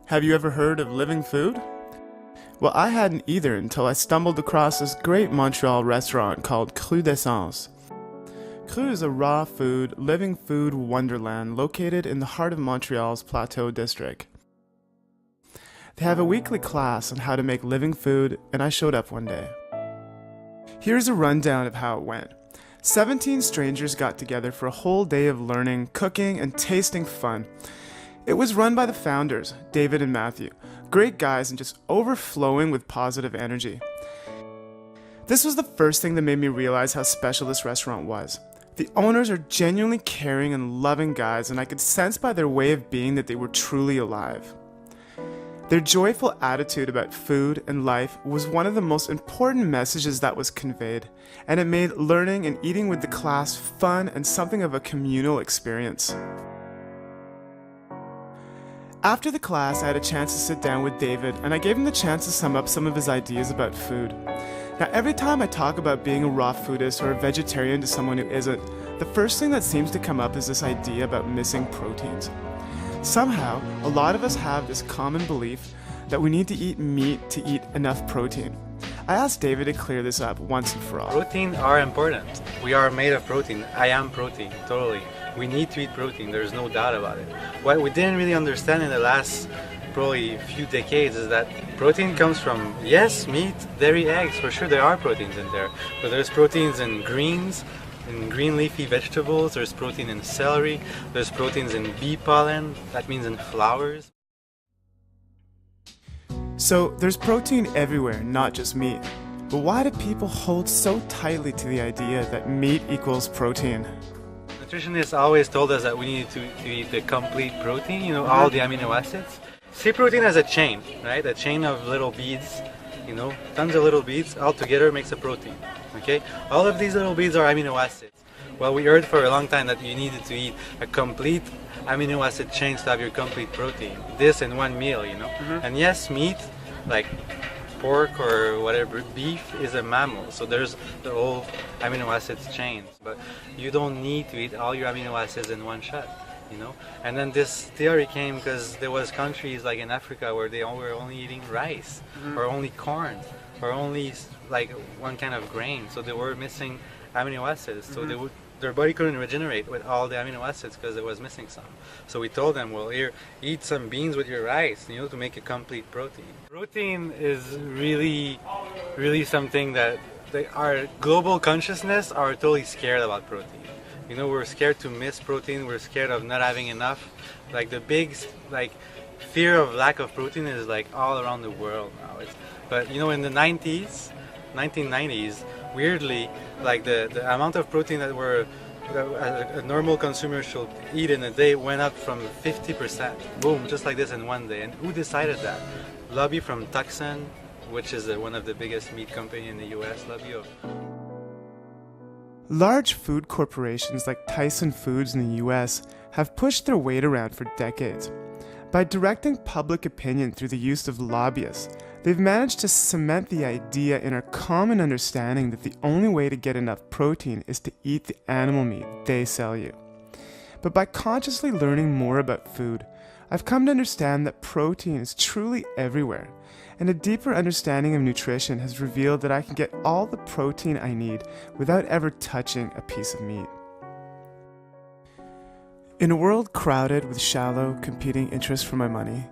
Have you ever heard of living food? Well, I hadn't either until I stumbled across this great Montreal restaurant called Cru D'essence. Cru is a raw food, living food wonderland located in the heart of Montreal's Plateau district. They have a weekly class on how to make living food, and I showed up one day. Here's a rundown of how it went. 17 strangers got together for a whole day of learning, cooking, and tasting fun. It was run by the founders, David and Matthew, great guys and just overflowing with positive energy. This was the first thing that made me realize how special this restaurant was. The owners are genuinely caring and loving guys, and I could sense by their way of being that they were truly alive. Their joyful attitude about food and life was one of the most important messages that was conveyed, and it made learning and eating with the class fun and something of a communal experience. After the class, I had a chance to sit down with David, and I gave him the chance to sum up some of his ideas about food. Now, every time I talk about being a raw foodist or a vegetarian to someone who isn't, the first thing that seems to come up is this idea about missing proteins. Somehow, a lot of us have this common belief that we need to eat meat to eat enough protein. I asked David to clear this up once and for all. Protein are important. We are made of protein. I am protein, totally. We need to eat protein, there's no doubt about it. What we didn't really understand in the last probably few decades is that protein comes from, yes, meat, dairy, eggs, for sure there are proteins in there, but there's proteins in greens, in green leafy vegetables, there's protein in celery, there's proteins in bee pollen, that means in flowers. So there's protein everywhere, not just meat. But why do people hold so tightly to the idea that meat equals protein? Nutritionists always told us that we need to eat the complete protein, all the amino acids. See protein as a chain, right? A chain of little beads, tons of little beads all together makes a protein, okay? All of these little beads are amino acids. Well, we heard for a long time that you needed to eat a complete amino acid chain to have your complete protein. This in one meal, And yes, meat, like pork or whatever, beef is a mammal, so there's the whole amino acids chains, but you don't need to eat all your amino acids in one shot, And then this theory came because there was countries like in Africa where they were only eating rice, or only corn, or only like one kind of grain, so they were missing amino acids, so their body couldn't regenerate with all the amino acids because it was missing some. So we told them, well, here, eat some beans with your rice, to make a complete protein. Protein is really, really something that our global consciousness are totally scared about protein. We're scared to miss protein, we're scared of not having enough. Like the big, fear of lack of protein is all around the world now. But in the 1990s, weirdly, the amount of protein that a normal consumer should eat in a day went up from 50%. Boom, just like this in one day. And who decided that? Lobby from Tucson, which is one of the biggest meat company in the US, lobby of. Large food corporations like Tyson Foods in the US have pushed their weight around for decades. By directing public opinion through the use of lobbyists, they've managed to cement the idea in our common understanding that the only way to get enough protein is to eat the animal meat they sell you. But by consciously learning more about food, I've come to understand that protein is truly everywhere, and a deeper understanding of nutrition has revealed that I can get all the protein I need without ever touching a piece of meat. In a world crowded with shallow, competing interests for my money,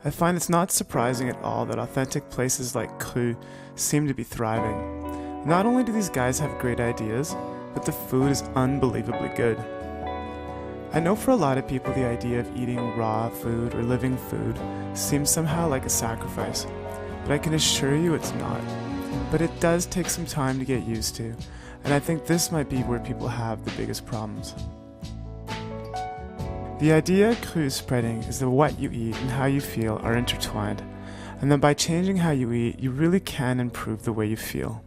I find it's not surprising at all that authentic places like Cru seem to be thriving. Not only do these guys have great ideas, but the food is unbelievably good. I know for a lot of people the idea of eating raw food or living food seems somehow like a sacrifice, but I can assure you it's not. But it does take some time to get used to, and I think this might be where people have the biggest problems. The idea Cru is spreading is that what you eat and how you feel are intertwined, and that by changing how you eat, you really can improve the way you feel.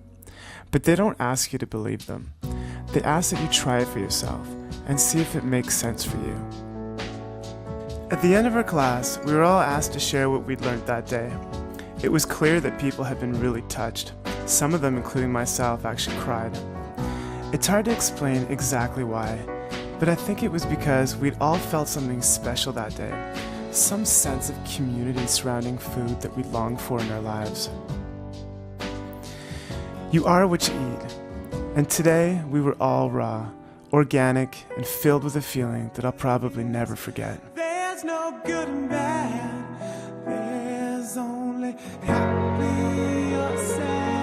But they don't ask you to believe them. They ask that you try it for yourself and see if it makes sense for you. At the end of our class, we were all asked to share what we'd learned that day. It was clear that people had been really touched. Some of them, including myself, actually cried. It's hard to explain exactly why, But I think it was because we'd all felt something special that day, some sense of community surrounding food that we longed for in our lives. You are what you eat, and today we were all raw, organic, and filled with a feeling that I'll probably never forget. There's no good and bad, there's only happy or sad.